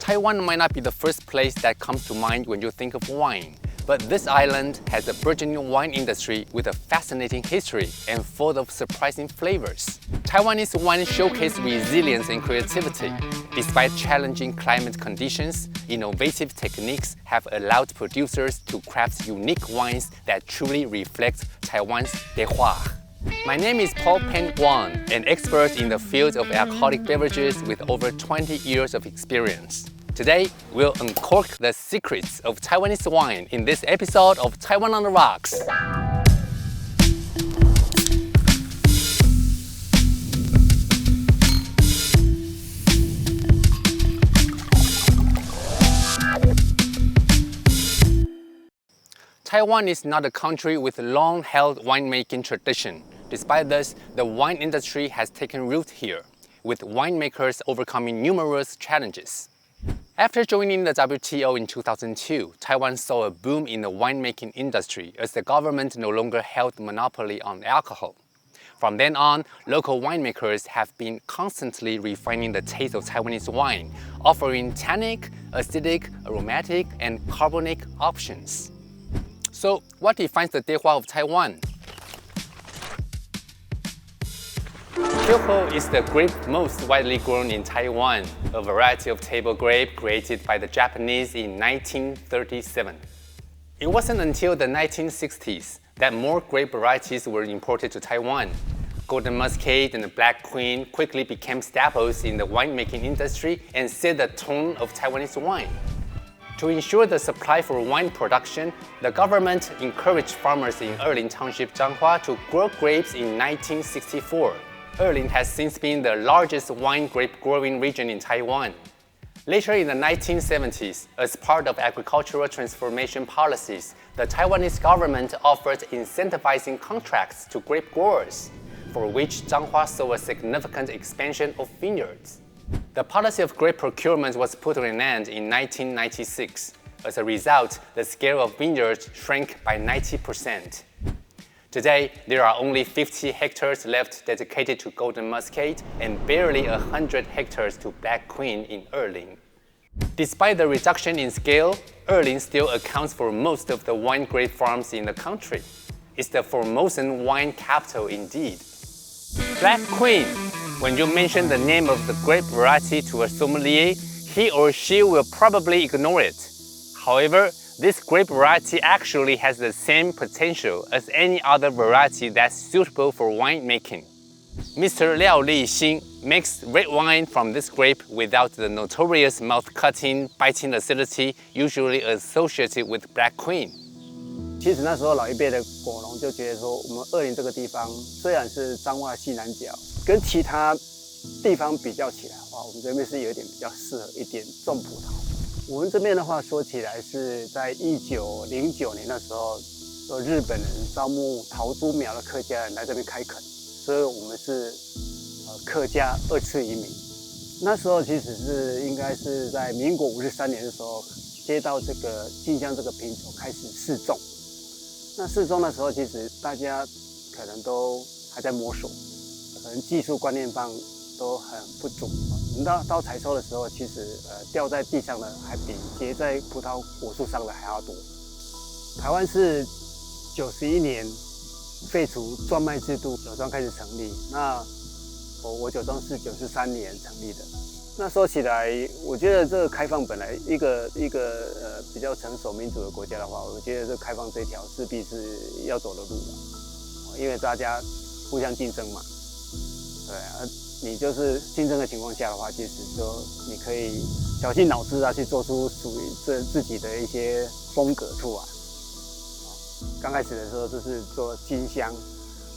Taiwan might not be the first place that comes to mind when you think of wine, but this island has a burgeoning wine industry with a fascinating history and full of surprising flavors. Taiwanese wine showcase resilience and creativity. Despite challenging climate conditions, innovative techniques have allowed producers to craft unique wines that truly reflect Taiwan's terroir. My name is Paul Pen Wang, an expert in the field of alcoholic beverages with over 20 years of experience. Today, we'll uncork the secrets of Taiwanese wine in this episode of Taiwan on the Rocks. Taiwan is not a country with a long-held winemaking tradition. Despite this, the wine industry has taken root here, with winemakers overcoming numerous challenges. After joining the WTO in 2002, Taiwan saw a boom in the winemaking industry as the government no longer held monopoly on alcohol. From then on, local winemakers have been constantly refining the taste of Taiwanese wine, offering tannic, acidic, aromatic, and carbonic options. So, what defines the terroir of Taiwan? Huohuo is the grape most widely grown in Taiwan, a variety of table grape created by the Japanese in 1937. It wasn't until the 1960s that more grape varieties were imported to Taiwan. Golden Muscat and the Black Queen quickly became staples in the winemaking industry and set the tone of Taiwanese wine. To ensure the supply for wine production, the government encouraged farmers in Erlin Township, Changhua to grow grapes in 1964. Erlin has since been the largest wine grape growing region in Taiwan. Later in the 1970s, as part of agricultural transformation policies, the Taiwanese government offered incentivizing contracts to grape growers, for which Changhua saw a significant expansion of vineyards. The policy of grape procurement was put on an end in 1996. As a result, the scale of vineyards shrank by 90%. Today, there are only 50 hectares left dedicated to Golden Muscat and barely 100 hectares to Black Queen in Erlin. Despite the reduction in scale, Erlin still accounts for most of the wine grape farms in the country. It's the Formosan wine capital indeed. Black Queen. When you mention the name of the grape variety to a sommelier, he or she will probably ignore it. However, this grape variety actually has the same potential as any other variety that's suitable for winemaking. Mr. Liao Lixing makes red wine from this grape without the notorious mouth-cutting, biting acidity usually associated with Black Queen. 其实那时候老一辈的果农就觉得说，我们二林这个地方虽然是彰化西南角，跟其他地方比较起来的话，我们这边是有一点比较适合一点种葡萄。我们这边的话说起来是在1909年的时候，日本人招募桃竹苗的客家人来这边开垦，所以我们是客家二次移民。那时候其实是应该是在民国53年的时候，接到这个静香这个品种开始试种。那试种的时候，其实大家可能都还在摸索，可能技术观念上都很不足。我们到采收的时候，其实掉在地上的还比结在葡萄果树上的还要多。台湾是91年废除专卖制度，酒庄开始成立。那我酒庄是93年成立的。那说起来，我觉得这个开放本来一个比较成熟民主的国家的话，我觉得这开放这条势必是要走的路了，因为大家互相竞争嘛，对啊，你就是竞争的情况下的话，其实就你可以绞尽脑汁啊去做出属于自己的一些风格出来。刚开始的时候就是做金香，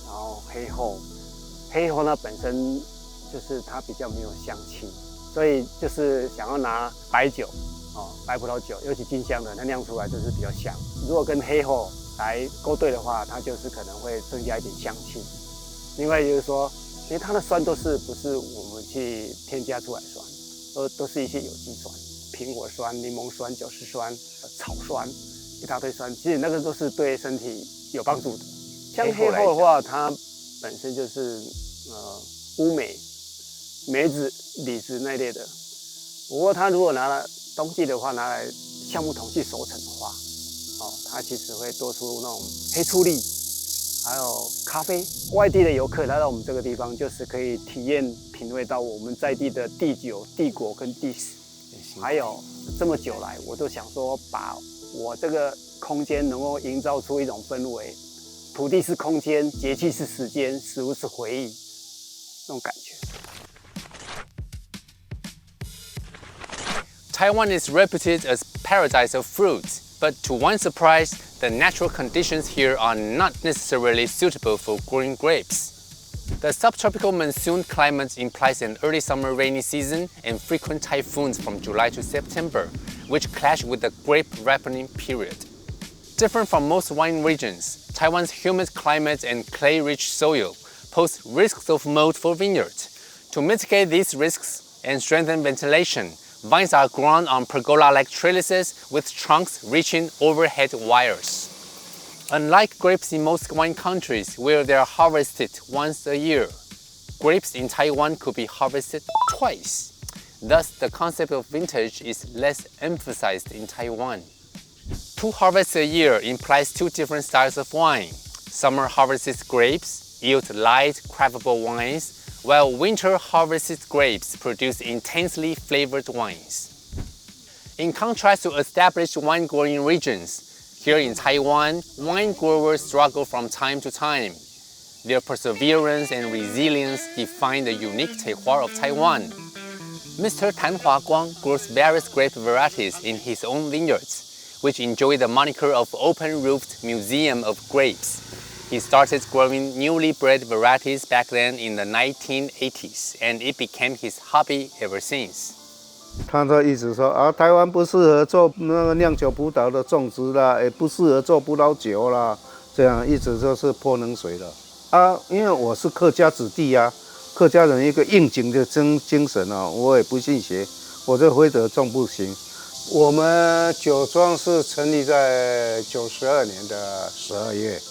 然后黑后呢本身就是它比较没有香气。所以就是想要拿白酒，白葡萄酒，尤其金香的，它酿出来就是比较香。如果跟黑后来勾兑的话，它就是可能会增加一点香气。另外就是说，因为它的酸不是我们去添加出来的酸，都是一些有机酸，苹果酸、柠檬酸、酒石酸、草酸，一大堆酸，其实那个都是对身体有帮助的。像黑后的话，它本身就是乌梅、梅子、李子那类的，不过它如果拿来冬季的话，拿来橡木桶去熟成的话，它其实会多出那种黑醋栗，还有咖啡。外地的游客来到我们这个地方，就是可以体验品味到我们在地的地酒、地果跟地史。还有这么久来，我都想说，把我这个空间能够营造出一种氛围，土地是空间，节气是时间，食物是回忆，那种感觉。Taiwan is reputed as paradise of fruits, but to one's surprise, the natural conditions here are not necessarily suitable for growing grapes. The subtropical monsoon climate implies an early summer rainy season and frequent typhoons from July to September, which clash with the grape ripening period. Different from most wine regions, Taiwan's humid climate and clay-rich soil pose risks of mold for vineyards. To mitigate these risks and strengthen ventilation, vines are grown on pergola-like trellises with trunks reaching overhead wires. Unlike grapes in most wine countries where they are harvested once a year, grapes in Taiwan could be harvested twice. Thus, the concept of vintage is less emphasized in Taiwan. 2 harvests a year implies 2 different styles of wine. Summer harvested grapes yield light, craftable wines, while winter harvested grapes produce intensely flavored wines. In contrast to established wine-growing regions, here in Taiwan, wine growers struggle from time to time. Their perseverance and resilience define the unique terroir of Taiwan. Mr. Tan Huaguang grows various grape varieties in his own vineyards, which enjoy the moniker of open-roofed Museum of Grapes. He started growing newly bred varieties back then in the 1980s, and it became his hobby ever since. 他的意思说啊，台湾不适合做那个酿酒葡萄的种植啦，也不适合做葡萄酒啦，这样一直就是泼冷水了啊。因为我是客家子弟啊，客家人一个应景的精神啊，我也不信邪，我这非得种不行。我们酒庄是成立在92年的12月，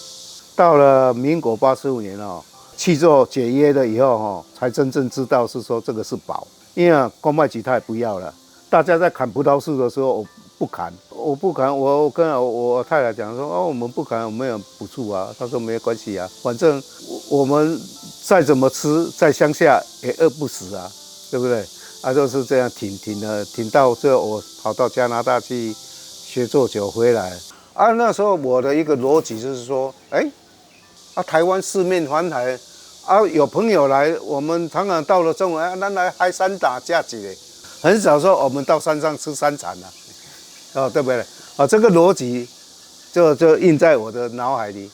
到了民国85年哦，去做解约了以后哦，才真正知道是说这个是宝。因为公卖局他也不要了，大家在砍葡萄树的时候，我不砍，我跟我太太讲说，我们不砍，我们有补助啊。他说没关系啊，反正我们再怎么吃，在乡下也饿不死啊，对不对？啊，就是这样挺到最后，我跑到加拿大去学做酒回来。啊，那时候我的一个逻辑就是说，台湾四面环海。啊，有朋友来，我们常常到了中午，咱来海山打架子嘞，很少说我们到山上吃山产了，对不对？这个逻辑就印在我的脑海里。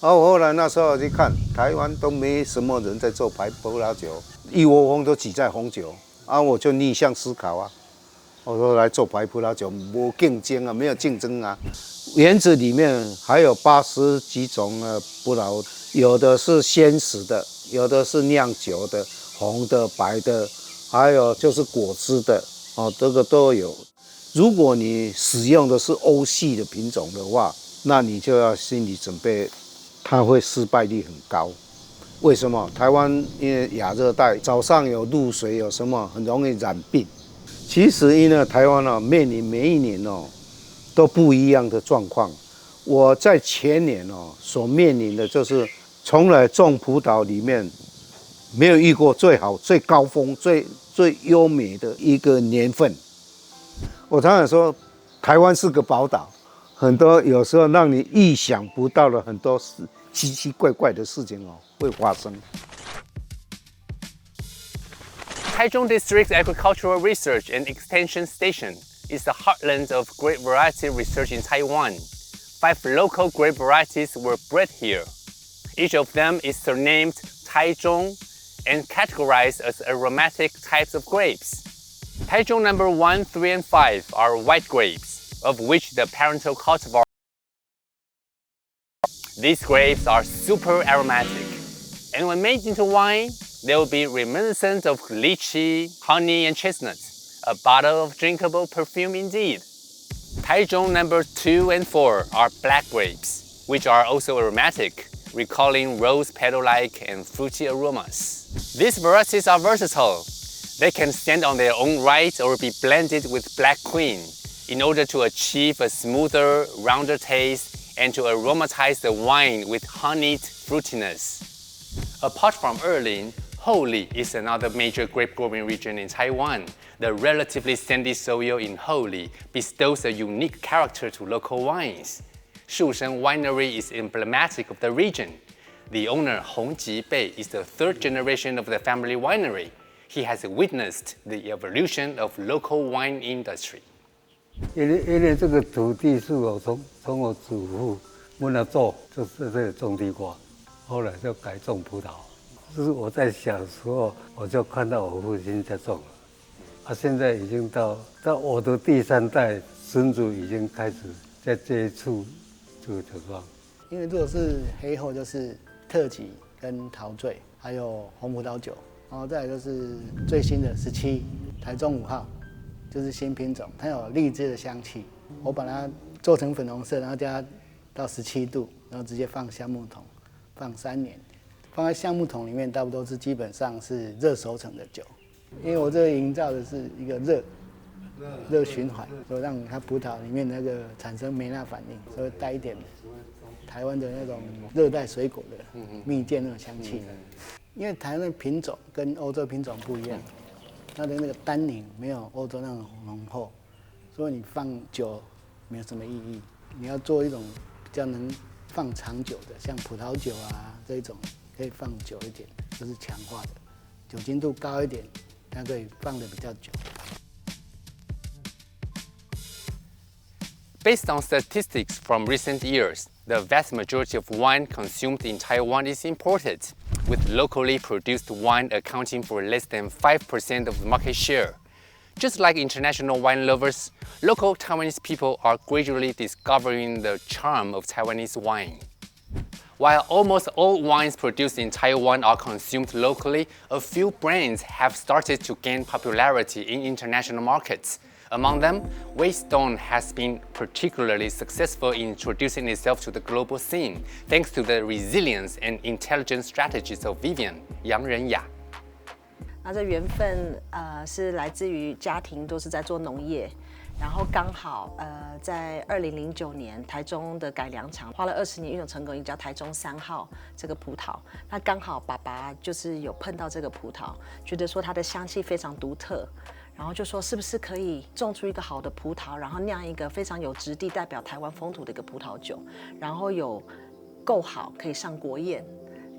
我后来那时候去看，台湾都没什么人在做白葡萄酒，一窝蜂都挤在红酒，我就逆向思考啊，我说来做白葡萄酒，没竞争啊，没有竞争啊。园子里面还有80几种葡萄，有的是鲜食的。有的是酿酒的，红的、白的，还有就是果汁的，这个都有。如果你使用的是欧系的品种的话，那你就要心理准备，它会失败率很高。为什么？台湾因为亚热带，早上有露水，有什么很容易染病。其实因为台湾面临每一年都不一样的状况。我在前年所面临的就是。从来种葡萄里面没有遇过最好、最高峰、最优美的一个年份。我常常说，台湾是个宝岛，很多有时候让你意想不到的很多奇奇怪怪的事情会发生。Taichung District Agricultural Research and Extension Station is the heartland of grape variety research in Taiwan. 5 local grape varieties were bred here. Each of them is surnamed Taichung and categorized as aromatic types of grapes. Taichung number 1, 3, and 5 are white grapes, of which the parental cultivar. These grapes are super aromatic, and when made into wine, they will be reminiscent of lychee, honey, and chestnuts, a bottle of drinkable perfume indeed. Taichung number 2 and 4 are black grapes, which are also aromatic, recalling rose petal-like and fruity aromas. These varieties are versatile. They can stand on their own right or be blended with Black Queen in order to achieve a smoother, rounder taste and to aromatize the wine with honeyed fruitiness. Apart from Erlin, Houli is another major grape growing region in Taiwan. The relatively sandy soil in Houli bestows a unique character to local wines. Shushen Winery is emblematic of the region. The owner, Hong Jibei, is the third generation of the family winery. He has witnessed the evolution of local wine industry. 因为这个土地是我从我祖父问他做，就是这里种地瓜，后来就改种葡萄。就是我在小时候我就看到我父亲在种了，现在已经到我的第3代孙子已经开始在接触这个情况。因为如果是黑后就是特级跟陶醉，还有红葡萄酒，然后再来就是最新的17台中5号，就是新品种，它有荔枝的香气。我把它做成粉红色，然后加到17度，然后直接放橡木桶，放3年。放在橡木桶里面，大部分都是基本上是热熟成的酒，因为我这个营造的是一个热循环，所以让它葡萄里面那个产生梅纳反应，所以带一点台湾的那种热带水果的蜜饯那种香气。因为台湾的品种跟欧洲品种不一样，它的那个单宁没有欧洲那种浓厚，所以你放久没有什么意义。你要做一种比较能放长久的，像葡萄酒啊这一种。可以放久一点，就是强化的，酒精度高一点，它可以放得比较久。Based on statistics from recent years, the vast majority of wine consumed in Taiwan is imported, with locally produced wine accounting for less than 5% of the market share. Just like international wine lovers, local Taiwanese people are gradually discovering the charm of Taiwanese wine. While almost all wines produced in Taiwan are consumed locally, a few brands have started to gain popularity in international markets. Among them, Waystone has been particularly successful in introducing itself to the global scene, thanks to the resilience and intelligent strategies of Vivian Yang Renya. 那这缘分是来自于家庭都是在做农业。然后刚好在2009年台中的改良厂花了20年运用成功，一个叫台中3号这个葡萄。那刚好爸爸就是有碰到这个葡萄，觉得说它的香气非常独特，然后就说是不是可以种出一个好的葡萄，然后酿一个非常有质地代表台湾风土的一个葡萄酒，然后有够好可以上国宴，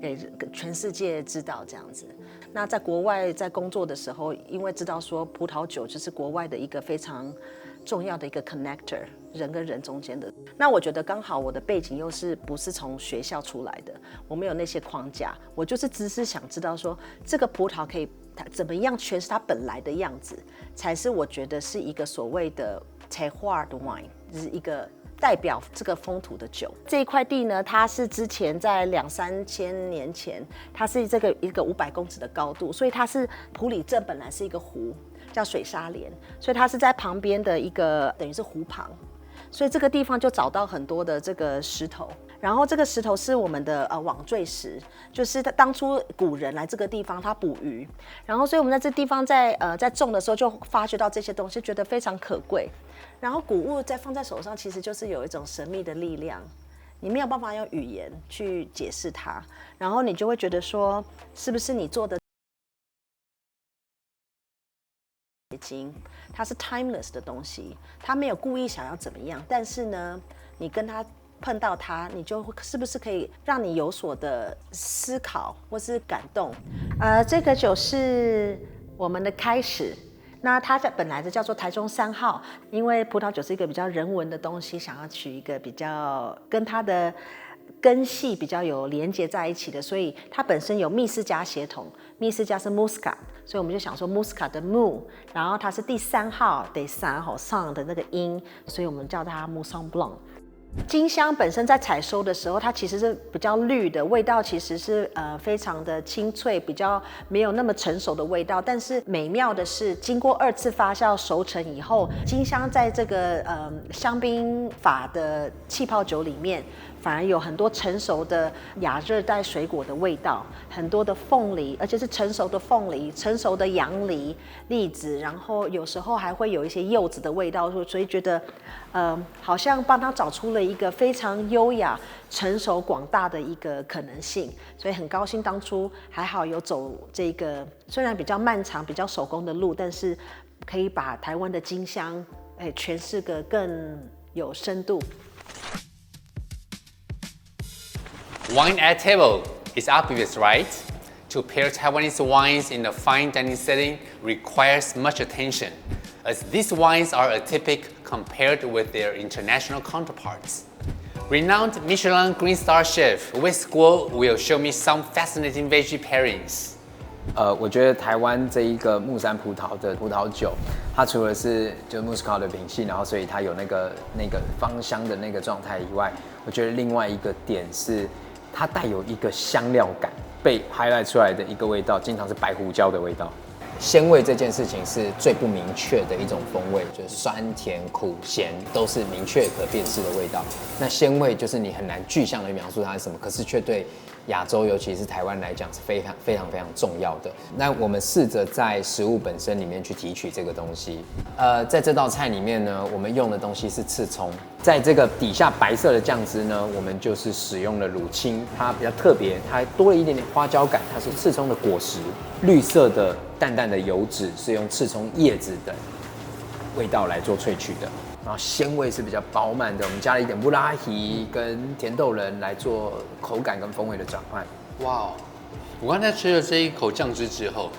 给全世界知道这样子。那在国外在工作的时候，因为知道说葡萄酒就是国外的一个非常重要的一个 connector， 人跟人中间的。那我觉得刚好我的背景又是不是从学校出来的，我没有那些框架，我就是只是想知道说这个葡萄可以怎么样诠释它本来的样子，才是我觉得是一个所谓的 terroir de wine， 就是一个代表这个风土的酒。这一块地呢，它是之前在2-3千年前，它是这个一个500公尺的高度，所以它是埔里镇本来是一个湖，叫水沙连，所以它是在旁边的一个等于是湖旁，所以这个地方就找到很多的这个石头。然后这个石头是我们的网坠石，就是当初古人来这个地方他捕鱼，然后所以我们在这地方在种的时候就发掘到这些东西，觉得非常可贵。然后谷物在放在手上，其实就是有一种神秘的力量，你没有办法用语言去解释它，然后你就会觉得说，是不是你做的结晶，它是 timeless 的东西，它没有故意想要怎么样，但是呢，你跟它碰到它，你就是不是可以让你有所的思考或是感动？这个酒是我们的开始。那它本来的叫做台中3号，因为葡萄酒是一个比较人文的东西，想要取一个比较跟它的根系比较有连接在一起的，所以它本身有密斯加血统，密斯加是 Muscat， 所以我们就想说 Muscat 的 Mu， 然后它是第3号第3号上的那个音，所以我们叫它 Mousson Blanc。金香本身在采收的时候，它其实是比较绿的，味道其实是非常的清脆，比较没有那么成熟的味道。但是美妙的是，经过2次发酵熟成以后，金香在这个香槟法的气泡酒里面反而有很多成熟的亚热带水果的味道，很多的凤梨，而且是成熟的凤梨、成熟的洋梨、栗子，然后有时候还会有一些柚子的味道，所以觉得，好像帮他找出了一个非常优雅、成熟、广大的一个可能性，所以很高兴当初还好有走这个虽然比较漫长、比较手工的路，但是可以把台湾的金香，诠释个更有深度。Wine at table is obvious, right? To pair Taiwanese wines in a fine dining setting requires much attention, as these wines are atypical compared with their international counterparts. Renowned Michelin Green Star chef Wes Guo will show me some fascinating veggie pairings. 我觉得台湾这一个木山葡萄的葡萄酒，它除了是就木斯考的品系，然后所以它有那个芳香的那个状态以外，我觉得另外一个点是它带有一个香料感，被 highlight 出来的一个味道，经常是白胡椒的味道。鲜味这件事情是最不明确的一种风味，就是酸甜苦咸都是明确可辨识的味道。那鲜味就是你很难具象的描述它是什么，可是却对亚洲，尤其是台湾来讲是非常重要的。那我们试着在食物本身里面去提取这个东西。在这道菜里面呢，我们用的东西是刺葱，在这个底下白色的酱汁呢，我们就是使用了乳清，它比较特别，它还多了一点点花椒感，它是刺葱的果实，绿色的淡淡的油脂是用刺葱叶子的味道来做萃取的。然后鲜味是比较饱满的，我们加了一点布拉提跟甜豆仁来做口感跟风味的转换。哇哦！我刚才吃了这一口酱汁之后，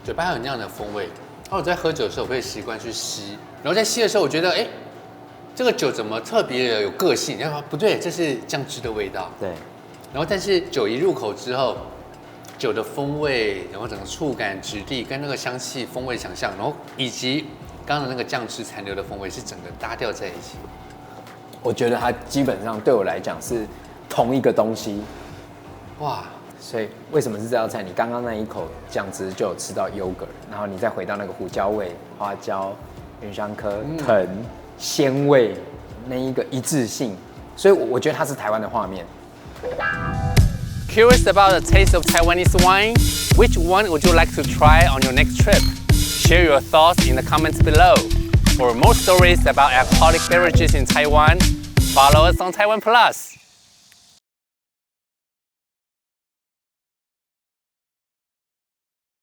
嘴巴有那样的风味。然后我在喝酒的时候，我会习惯去吸，然后在吸的时候，我觉得，这个酒怎么特别的有个性？然后不对，这是酱汁的味道。对。然后但是酒一入口之后，酒的风味，然后整个触感、质地跟那个香气、风味想象，然后以及刚刚的那个酱汁残留的风味是整个搭调在一起。我觉得它基本上对我来讲是同一个东西。哇！所以为什么是这道菜？你刚刚那一口酱汁就有吃到 yogurt， 然后你再回到那个胡椒味、花椒、芸香科、藤、鲜味那一个一致性，所以我觉得它是台湾的画面。Curious about the taste of Taiwanese wine? Which one would you like to try on your next trip? Share your thoughts in the comments below. For more stories about alcoholic beverages in Taiwan, follow us on Taiwan Plus.